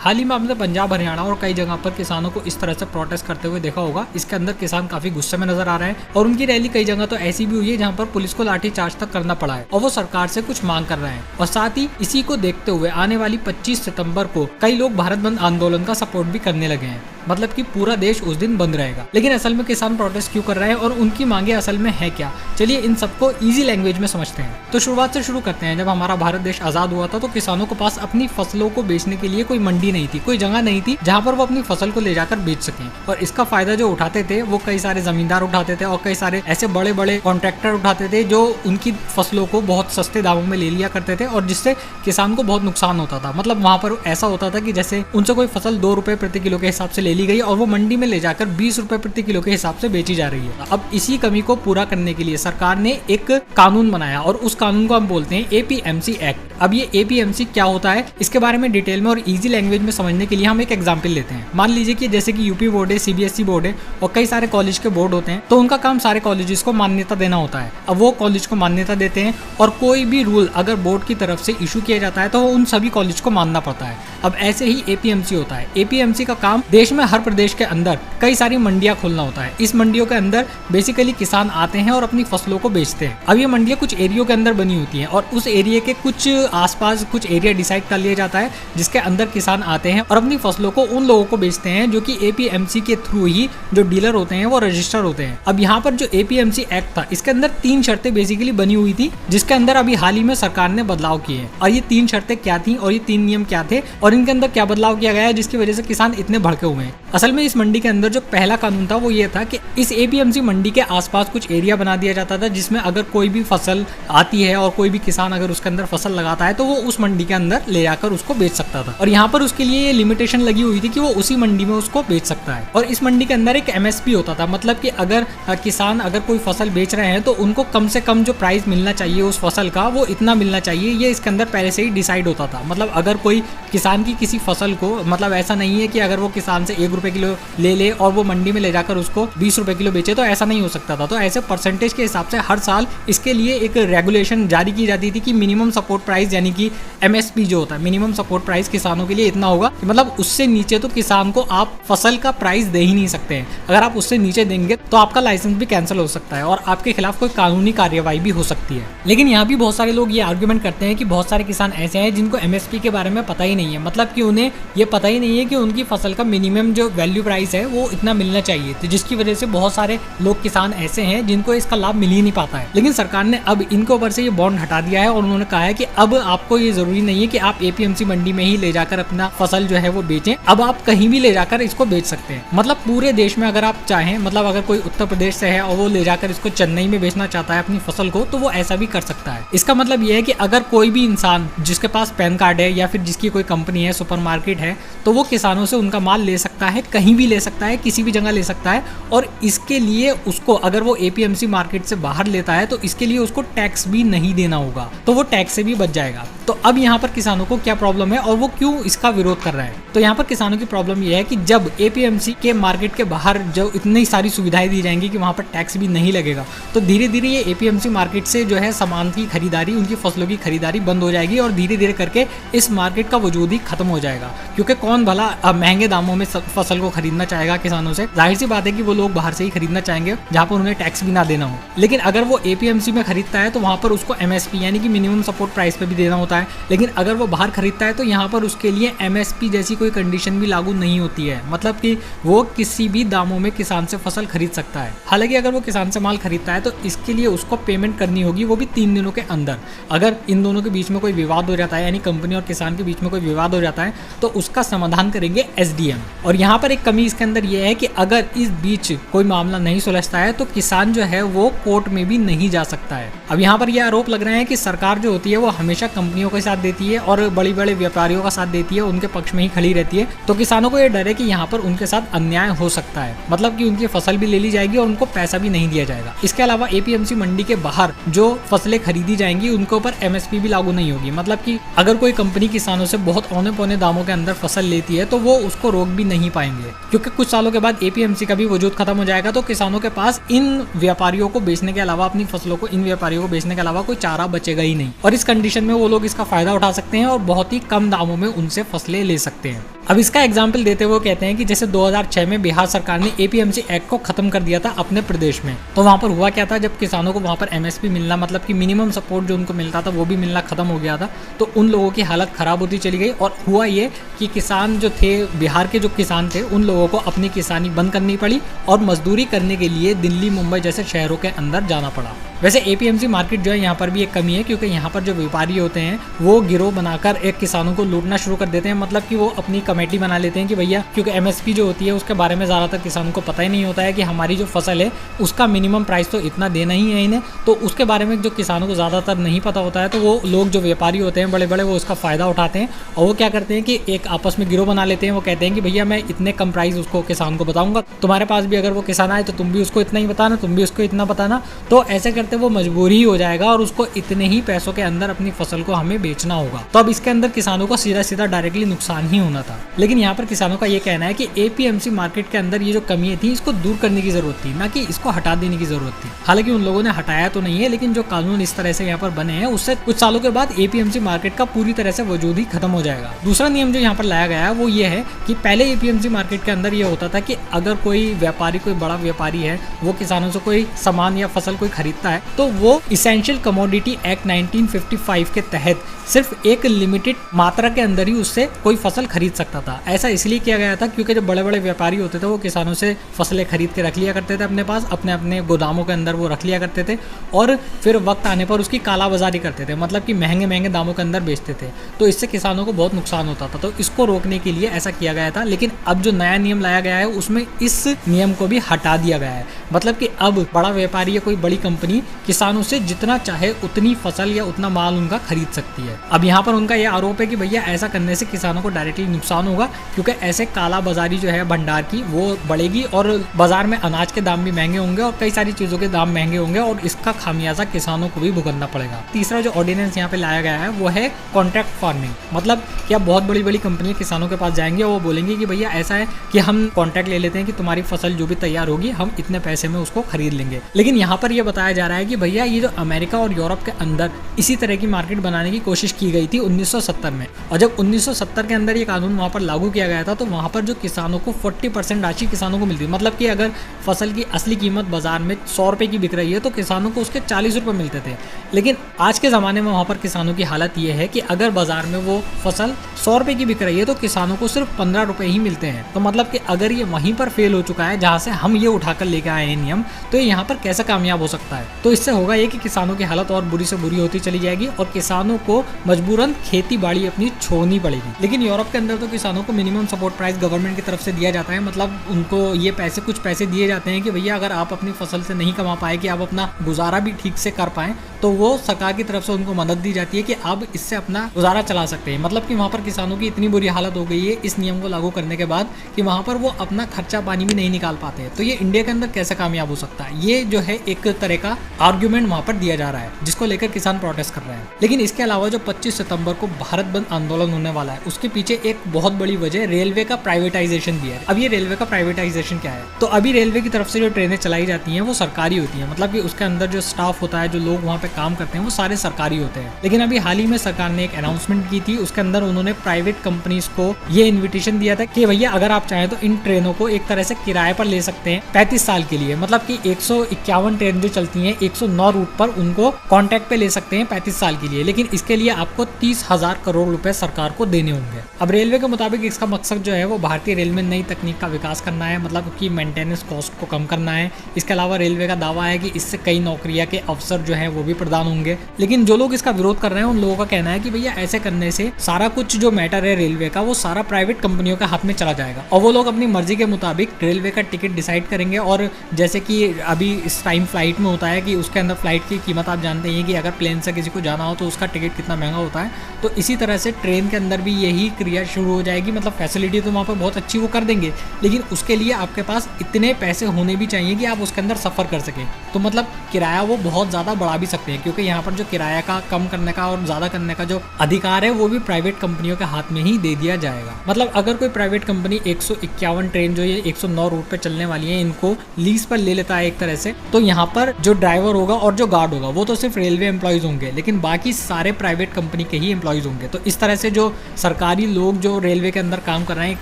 हाल ही में आपने पंजाब, हरियाणा और कई जगह पर किसानों को इस तरह से प्रोटेस्ट करते हुए देखा होगा। इसके अंदर किसान काफी गुस्से में नजर आ रहे हैं और उनकी रैली कई जगह तो ऐसी भी हुई है जहां पर पुलिस को लाठीचार्ज तक करना पड़ा है और वो सरकार से कुछ मांग कर रहे हैं। और साथ ही इसी को देखते हुए आने वाली 25 सितंबर को कई लोग भारत बंद आंदोलन का सपोर्ट भी करने लगे हैं, मतलब कि पूरा देश उस दिन बंद रहेगा। लेकिन असल में किसान प्रोटेस्ट क्यों कर रहे हैं और उनकी मांगे असल में है क्या, चलिए इन सबको इजी लैंग्वेज में समझते हैं। तो शुरुआत से शुरू करते हैं। जब हमारा भारत देश आजाद हुआ था तो किसानों के पास अपनी फसलों को बेचने के लिए कोई मंडी नहीं थी, कोई जगह नहीं थी जहां पर वो अपनी फसल को ले जाकर बेच सकें। और इसका फायदा जो उठाते थे वो कई सारे जमींदार उठाते थे और कई सारे ऐसे बड़े बड़े कॉन्ट्रैक्टर उठाते थे जो उनकी फसलों को बहुत सस्ते दामों में ले लिया करते थे और जिससे किसान को बहुत नुकसान होता था। मतलब वहां पर ऐसा होता था कि जैसे उनसे कोई फसल 2 रुपए प्रति किलो के हिसाब से ले ली गई और वो मंडी में ले जाकर 20 रुपए प्रति किलो के हिसाब से बेची जा रही है। अब इसी कमी को पूरा करने के लिए सरकार ने एक कानून बनाया और उस कानून को हम बोलते हैं एपीएमसी एक्ट। अब ये एपीएमसी क्या होता है इसके बारे में डिटेल में और इजी लैंग्वेज में समझने के लिए हम एक एग्जांपल लेते हैं। मान लीजिए कि जैसे कि यूपी बोर्ड है, सीबीएसई बोर्ड है और कई सारे कॉलेज के बोर्ड होते हैं, तो उनका काम सारे कॉलेजेस को मान्यता देना होता है। अब वो कॉलेज को मान्यता देते हैं और कोई भी रूल अगर बोर्ड की तरफ से इशू किया जाता है तो उन सभी कॉलेज को मानना पड़ता है। अब ऐसे ही एपीएमसी होता है। एपीएमसी का काम देश में हर प्रदेश के अंदर कई सारी मंडियां खोलना होता है। इस मंडियों के अंदर बेसिकली किसान आते हैं और अपनी फसलों को बेचते हैं। अब ये मंडियां कुछ एरियो के अंदर बनी होती हैं और उस एरिया के कुछ आसपास कुछ एरिया डिसाइड कर लिया जाता है जिसके अंदर किसान आते हैं और अपनी फसलों को उन लोगों को बेचते हैं जो कि एपीएमसी के थ्रू ही जो डीलर होते हैं वो रजिस्टर होते हैं। अब यहाँ पर जो एपीएमसी एक्ट था इसके अंदर 3 शर्तें बेसिकली बनी हुई थी जिसके अंदर अभी हाल ही में सरकार ने बदलाव किए हैं। और ये 3 शर्तें क्या थी और ये 3 नियम क्या थे और इनके अंदर क्या बदलाव किया गया है जिसकी वजह से किसान इतने भड़के हुए हैं। असल में इस मंडी के अंदर जो पहला कानून था वो ये था कि इस एपीएमसी मंडी के आसपास कुछ एरिया बना दिया जाता था जिसमें अगर कोई भी फसल आती है और कोई भी किसान अगर उसके अंदर फसल लगाता है तो वो उस मंडी के अंदर ले जाकर उसको बेच सकता था। और यहाँ पर उसके लिए ये लिमिटेशन लगी हुई थी कि वो उसी मंडी में उसको बेच सकता है। और इस मंडी के अंदर एक एमएसपी होता था, मतलब कि अगर किसान अगर कोई फसल बेच रहे हैं तो उनको कम से कम जो प्राइस मिलना चाहिए उस फसल का वो इतना मिलना चाहिए, ये इसके अंदर पहले से ही डिसाइड होता था। मतलब अगर कोई किसान की किसी फसल को, मतलब ऐसा नहीं है कि अगर वो किसान से 1 रुपए किलो ले और वो मंडी में ले जाकर उसको 20 रुपए किलो बेचे, तो ऐसा नहीं हो सकता था। तो ऐसे परसेंटेज के हिसाब से हर साल इसके लिए एक रेगुलेशन जारी की जाती थी कि मिनिमम सपोर्ट प्राइस यानी कि एमएसपी जो होता है, मिनिमम सपोर्ट प्राइस किसानों के लिए इतना होगा, मतलब उससे नीचे तो किसान को आप फसल का प्राइस दे ही नहीं सकते हैं। अगर आप उससे नीचे देंगे तो आपका लाइसेंस भी कैंसिल हो सकता है और आपके खिलाफ कोई कानूनी कार्यवाही भी हो सकती है। लेकिन यहाँ भी बहुत सारे लोग ये आर्गुमेंट करते हैं कि बहुत सारे किसान ऐसे हैं जिनको एमएसपी के बारे में पता ही नहीं है, मतलब कि उन्हें ये पता ही नहीं है कि उनकी फसल का मिनिमम जो वैल्यू प्राइस है वो इतना मिलना चाहिए, तो जिसकी वजह से बहुत सारे लोग किसान ऐसे हैं जिनको इसका लाभ मिल ही नहीं पाता है। लेकिन सरकार ने अब इनके ऊपर से ये बॉन्ड हटा दिया है और उन्होंने कहा है कि अब आपको ये जरूरी नहीं है कि आप एपीएमसी मंडी में ही ले जाकर अपना फसल जो है वो बेचें, अब आप कहीं भी ले जाकर इसको बेच सकते हैं। मतलब पूरे देश में अगर आप चाहें, मतलब अगर कोई उत्तर प्रदेश से है और वो ले जाकर इसको चेन्नई में बेचना चाहता है अपनी फसल को, तो वो ऐसा भी कर सकता है। इसका मतलब ये है कि अगर कोई भी इंसान जिसके पास पैन कार्ड है या फिर जिसकी कोई कंपनी है, सुपरमार्केट है, तो वो किसानों से उनका माल ले सकता है, कहीं भी ले सकता है, किसी भी जगह ले सकता है। और इसके लिए उसको अगर वो एपीएमसी मार्केट से बाहर लेता है तो इसके लिए उसको टैक्स भी नहीं देना होगा, तो वो टैक्स से भी बच जाएगा। तो अब यहाँ पर किसानों को क्या प्रॉब्लम है और वो क्यों इसका विरोध कर रहे हैं? तो यहाँ पर किसानों की प्रॉब्लम ये है कि जब एपीएमसी के मार्केट के बाहर जो इतनी सारी सुविधाएं दी जाएंगी कि वहाँ पर टैक्स भी नहीं लगेगा, तो धीरे धीरे ये एपीएमसी मार्केट से जो है सामान की खरीदारी, उनकी फसलों की खरीदारी बंद हो जाएगी और धीरे धीरे करके इस मार्केट का वजूद ही खत्म हो जाएगा। क्योंकि कौन भला महंगे दामों में फसल को खरीदना चाहेगा किसानों से? जाहिर सी बात है कि वो लोग बाहर से ही खरीदना चाहेंगे जहाँ पर उन्हें टैक्स भी ना देना हो। लेकिन अगर वो एपीएमसी में खरीदता है तो वहाँ पर उसको एमएसपी यानी कि मिनिमम सपोर्ट प्राइस पे भी देना होता है। लेकिन अगर वो बाहर खरीदता है तो यहाँ पर उसके लिए एमएसपी जैसी कोई कंडीशन भी लागू नहीं होती है, मतलब कि वो किसी भी दामों में किसान से फसल खरीद सकता है। हालांकि अगर वो किसान से माल खरीदता है तो इसके लिए उसको पेमेंट करनी होगी, वो भी 3 दिनों के अंदर। अगर इन दोनों के बीच में कोई विवाद हो जाता है, यानी कंपनी और किसान के बीच में कोई विवाद हो जाता है, तो उसका समाधान करेंगे एसडीएम। और यहाँ पर एक कमी इसके अंदर यह है कि अगर इस बीच कोई मामला नहीं सुलझता है तो किसान जो है वो कोर्ट में भी नहीं जा सकता है। अब यहाँ पर यह आरोप लग रहे हैं कि सरकार जो होती है वो हमेशा कंपनियों के साथ देती है और बड़ी बड़े व्यापारियों का साथ देती है, उनके पक्ष में ही खड़ी रहती है। तो किसानों को ये डर है कि यहाँ पर उनके साथ अन्याय हो सकता है, मतलब कि उनकी फसल भी ले ली जाएगी और उनको पैसा भी नहीं दिया जाएगा। इसके अलावा एपीएमसी मंडी के बाहर जो फसलें खरीदी जाएंगी उनके ऊपर एमएसपी भी लागू नहीं होगी, मतलब कि अगर कोई कंपनी किसानों से बहुत औने पौने दामों के अंदर फसल लेती है तो वो उसको रोक भी नहीं पाएंगे, क्योंकि कुछ सालों के बाद एपीएमसी का भी वजूद खत्म हो जाएगा। तो किसानों के पास इन व्यापारियों को बेचने के अलावा, अपनी फसलों को इन व्यापारियों को बेचने के अलावा कोई चारा बचेगा ही नहीं। और इस कंडीशन में वो लोग इसका फायदा उठा सकते हैं और बहुत ही कम दामों में उनसे फसलें ले सकते हैं। अब इसका एग्जाम्पल देते हुए कहते हैं कि जैसे 2006 में बिहार सरकार ने एपीएमसी एक्ट को खत्म कर दिया था अपने प्रदेश में। तो वहां पर हुआ क्या था, जब किसानों को वहां पर एमएसपी मिलना, मतलब कि मिनिमम सपोर्ट जो उनको मिलता था वो भी मिलना खत्म हो गया था। तो उन लोगों की हालत खराब होती चली गई और हुआ ये कि किसान जो थे, बिहार के जो किसान थे, उन लोगों को अपनी किसानी बंद करनी पड़ी और मजदूरी करने के लिए दिल्ली, मुंबई जैसे शहरों के अंदर जाना पड़ा। वैसे एपीएमसी मार्केट जो है यहाँ पर भी एक कमी है, क्योंकि यहाँ पर जो व्यापारी होते हैं वो गिरोह बनाकर एक किसानों को लूटना शुरू कर देते हैं। मतलब कि वो अपनी कमेटी बना लेते हैं कि भैया, क्योंकि एमएसपी जो होती है उसके बारे में ज़्यादातर किसानों को पता ही नहीं होता है कि हमारी जो फसल है उसका मिनिमम प्राइस तो इतना देना ही है इन्हें। तो उसके बारे में जो किसानों को ज़्यादातर नहीं पता होता है, तो वो लोग जो व्यापारी होते हैं बड़े बड़े, वो उसका फ़ायदा उठाते हैं और वो क्या करते हैं कि एक आपस में गिरोह बना लेते हैं। वो कहते हैं कि भैया मैं इतने कम प्राइस उसको किसान को बताऊंगा, तुम्हारे पास भी अगर वो किसान आए तो तुम भी उसको इतना ही बताना, तुम भी उसको इतना बताना। तो ऐसे करते वो मजबूरी हो जाएगा और उसको इतने ही पैसों के अंदर अपनी फसल को हमें बेचना होगा। तो अब इसके अंदर किसानों को सीधा सीधा डायरेक्टली नुकसान ही होना था। लेकिन यहाँ पर किसानों का ये कहना है कि एपीएमसी मार्केट के अंदर ये जो कमियां थी इसको दूर करने की जरूरत थी, ना कि इसको हटा देने की जरूरत थी। हालांकि उन लोगों ने हटाया तो नहीं है, लेकिन जो कानून इस तरह से यहाँ पर बने हैं उससे कुछ सालों के बाद एपीएमसी मार्केट का पूरी तरह से वजूद ही खत्म हो जाएगा। दूसरा नियम जो यहाँ पर लाया गया है वो ये है कि पहले एपीएमसी मार्केट के अंदर ये होता था कि अगर कोई व्यापारी, कोई बड़ा व्यापारी है, वो किसानों से कोई सामान या फसल कोई खरीदता है तो वो इसेंशियल कमोडिटी एक्ट 1955 के तहत सिर्फ एक लिमिटेड मात्रा के अंदर ही उससे कोई फसल खरीद सकता था। ऐसा इसलिए किया गया था क्योंकि जो बड़े बड़े व्यापारी होते थे वो किसानों से फसलें खरीद के रख लिया करते थे अपने पास, अपने अपने गोदामों के अंदर वो रख लिया करते थे और फिर वक्त आने पर उसकी कालाबाजारी करते थे, मतलब कि महंगे महंगे दामों के अंदर बेचते थे। तो इससे किसानों को बहुत नुकसान होता था। तो इसको रोकने के लिए ऐसा किया गया था। लेकिन अब जो नया नियम लाया गया है उसमें इस नियम को भी हटा दिया गया है। मतलब कि अब बड़ा व्यापारी या कोई बड़ी कंपनी किसानों से जितना चाहे उतनी फसल या उतना माल उनका खरीद सकती है। अब यहाँ पर उनका यह आरोप है कि भैया ऐसा करने से किसानों को डायरेक्टली नुकसान होगा, क्योंकि ऐसे काला बाजारी जो है भंडार की वो बढ़ेगी और बाजार में अनाज के दाम भी महंगे होंगे और कई सारी चीजों के दाम महंगे होंगे और इसका खामियाजा किसानों को भी भुगतना पड़ेगा। तीसरा जो ऑर्डिनेंस यहाँ पे लाया गया है वो है कॉन्ट्रैक्ट फार्मिंग। मतलब क्या बहुत बड़ी बड़ी कंपनियां किसानों के पास जाएंगे और वो बोलेंगे कि भैया ऐसा है कि हम कॉन्ट्रैक्ट ले लेते हैं कि तुम्हारी फसल जो भी तैयार होगी हम इतने पैसे में उसको खरीद लेंगे। लेकिन यहाँ पर यह बताया जा रहा है कि भैया ये जो अमेरिका और यूरोप के अंदर इसी तरह की मार्केट बनाने की कोशिश की गई थी 1970 में, और जब 1970 के अंदर ये कानून वहाँ पर लागू किया गया था तो वहाँ पर जो किसानों को 40% राशि किसानों को मिलती है। मतलब कि अगर फसल की असली कीमत बाजार में 100 रुपये की बिक रही है तो किसानों को उसके 40 रुपये मिलते थे। लेकिन आज के ज़माने में वहाँ पर किसानों की हालत ये है कि अगर बाजार में वो फसल 100 रुपये की बिक रही है तो किसानों को सिर्फ 15 रुपये ही मिलते हैं। तो मतलब कि अगर ये वहीं पर फेल हो चुका है जहाँ से हम ये उठाकर लेके आए हैं नियम, तो ये यहाँ पर कैसे कामयाब हो सकता है। तो इससे होगा ये कि किसानों की हालत और बुरी से बुरी होती चली जाएगी और किसानों को मजबूरन खेती बाड़ी अपनी छोड़नी पड़ेगी। लेकिन यूरोप के अंदर तो किसानों को मिनिमम सपोर्ट प्राइस गवर्नमेंट की तरफ से दिया जाता है। मतलब उनको ये पैसे, कुछ पैसे दिए जाते हैं कि भैया अगर आप अपनी फसल से नहीं कमा पाए, कि आप अपना गुजारा भी ठीक से कर पाएं, तो वो सरकार की तरफ से उनको मदद दी जाती है कि आप इससे अपना गुजारा चला सकते हैं। मतलब कि वहाँ पर किसानों की इतनी बुरी हालत हो गई है इस नियम को लागू करने के बाद कि वहाँ पर वो अपना खर्चा पानी भी नहीं निकाल पाते हैं। तो ये इंडिया के अंदर कैसे कामयाब हो सकता है, ये जो है एक तरह का आर्ग्यूमेंट वहाँ पर दिया जा रहा है जिसको लेकर किसान प्रोटेस्ट कर रहे हैं। लेकिन इसके अलावा जो 25 सितंबर को भारत बंद आंदोलन होने वाला है उसके पीछे एक बहुत बड़ी वजह रेलवे का प्राइवेटाइजेशन भी है। अब ये रेलवे का प्राइवेटाइजेशन क्या है, तो अभी रेलवे की तरफ से जो ट्रेनें चलाई जाती हैं वो सरकारी होती हैं। मतलब कि उसके अंदर जो स्टाफ होता है, जो लोग वहाँ पे काम करते हैं वो सारे सरकारी होते हैं। लेकिन अभी हाल ही में सरकार ने एक अनाउंसमेंट की थी, उसके अंदर उन्होंने प्राइवेट कंपनीज को ये इन्विटेशन दिया था कि भैया अगर आप चाहें तो इन ट्रेनों को एक तरह से किराए पर ले सकते हैं 35 साल के लिए। मतलब कि 151 ट्रेन जो चलती हैं 109 रूट पर उनको कॉन्ट्रैक्ट पे ले सकते हैं 35 साल के लिए। लेकिन इसके लिए आपको 30,000 करोड़ रुपए सरकार को देने होंगे। अब रेलवे के मुताबिक इसका मकसद जो है वो भारतीय रेल में नई तकनीक का विकास करना है, मतलब कि मेंटेनेंस कॉस्ट को कम करना है। इसके अलावा रेलवे का दावा है कि इससे कई नौकरियां के अवसर जो है वो भी प्रदान होंगे। लेकिन जो लोग इसका विरोध कर रहे हैं उन लोगों का कहना है कि भैया ऐसे करने से सारा कुछ जो मैटर है रेलवे का वो सारा प्राइवेट कंपनियों के हाथ में चला जाएगा और वो लोग अपनी मर्जी के मुताबिक रेलवे का टिकट डिसाइड करेंगे। और जैसे कि अभी इस टाइम फ्लाइट में होता है कि उसके अंदर फ्लाइट की कीमत आप जानते हैं कि अगर प्लेन से किसी को जाना हो तो उसका टिकट कितना महंगा होता है, तो इसी तरह से ट्रेन के अंदर भी यही क्रिया शुरू हो जाएगी। मतलब फैसिलिटी तो वहाँ पर बहुत अच्छी वो कर देंगे, लेकिन उसके लिए आपके पास इतने पैसे होने भी चाहिए कि आप उसके अंदर सफ़र कर सकें। तो मतलब किराया वो बहुत ज़्यादा बढ़ा भी सकते हैं, क्योंकि यहाँ पर जो किराया का कम करने का और ज़्यादा करने का जो अधिकार है वो भी प्राइवेट कंपनियों के हाथ में ही दे दिया जाएगा। मतलब अगर कोई प्राइवेट कंपनी 151 ट्रेन जो ये 109 रूट पर चलने वाली है इनको लीज पर ले लेता है एक तरह से, तो यहाँ पर जो ड्राइवर ड्राइवर होगा और जो गार्ड होगा वो तो सिर्फ रेलवे एम्प्लॉयज़ होंगे, लेकिन बाकी सारे प्राइवेट कंपनी के ही एम्प्लॉयज़ होंगे। तो इस तरह से जो सरकारी लोग जो रेलवे के अंदर काम कर रहे हैं, एक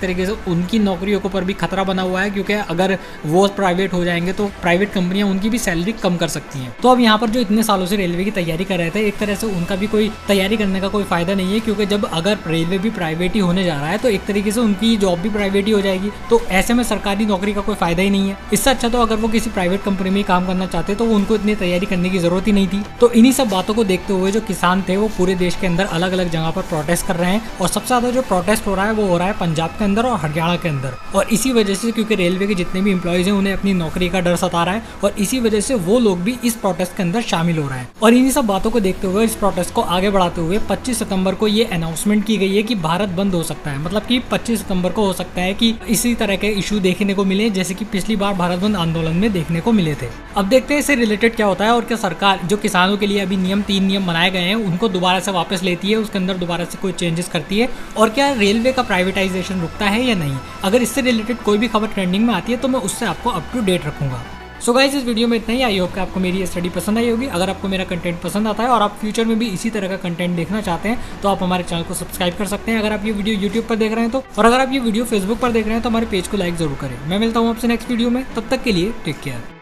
तरीके से उनकी नौकरियों के ऊपर भी खतरा बना हुआ है, क्योंकि अगर वो प्राइवेट हो जाएंगे तो प्राइवेट कंपनियां उनकी भी सैलरी कम कर सकती हैं। तो अब यहाँ पर जो इतने सालों से रेलवे की तैयारी कर रहे थे, एक तरह से उनका भी कोई तैयारी करने का कोई फायदा नहीं है, क्योंकि जब अगर रेलवे भी प्राइवेट ही होने जा रहा है तो एक तरीके से उनकी जॉब भी प्राइवेट ही हो जाएगी। तो ऐसे में सरकारी नौकरी का कोई फायदा ही नहीं है। इससे अच्छा तो अगर वो किसी प्राइवेट कंपनी में काम करना चाहते तो उनको इतनी तैयारी करने की जरूरत ही नहीं थी। तो इन्हीं सब बातों को देखते हुए जो किसान थे वो पूरे देश के अंदर अलग अलग जगह पर प्रोटेस्ट कर रहे हैं, और सबसे ज्यादा जो प्रोटेस्ट हो रहा है वो हो रहा है पंजाब के अंदर और हरियाणा के अंदर। और इसी वजह से, क्योंकि रेलवे के जितने भी एम्प्लॉयज हैं उन्हें अपनी नौकरी का डर सता रहा है, और इसी वजह से वो लोग भी इस प्रोटेस्ट के अंदर शामिल हो रहे हैं। और इन्हीं सब बातों को देखते हुए, इस प्रोटेस्ट को आगे बढ़ाते हुए 25 सितंबर को ये अनाउंसमेंट की गई है कि भारत बंद हो सकता है। मतलब कि 25 सितंबर को हो सकता है कि इसी तरह के इशू देखने को मिले जैसे कि पिछली बार भारत बंद आंदोलन में देखने को मिले थे। अब देखते हैं इससे रिलेटेड क्या होता है, और क्या सरकार जो किसानों के लिए अभी 3 नियम बनाए गए हैं उनको दोबारा से वापस लेती है, उसके अंदर दोबारा से कोई चेंजेस करती है, और क्या रेलवे का प्राइवेटाइजेशन रुकता है या नहीं। अगर इससे रिलेटेड कोई भी खबर ट्रेंडिंग में आती है तो मैं उससे आपको अप टू डेट रखूंगा। सो गाइस, इस वीडियो में इतना ही। आई होप कि आपको मेरी ये स्टडी पसंद आई होगी। अगर आपको मेरा कंटेंट पसंद आता है और आप फ्यूचर में भी इसी तरह का कंटेंट देखना चाहते हैं तो आप हमारे चैनल को सब्सक्राइब कर सकते हैं, अगर आप ये वीडियो यूट्यूब पर देख रहे हैं तो। और अगर आप ये वीडियो फेसबुक पर देख रहे हैं तो हमारे पेज को लाइक जरूर करें। मैं मिलता हूँ आपसे नेक्स्ट वीडियो में, तब तक के लिए टेक केयर।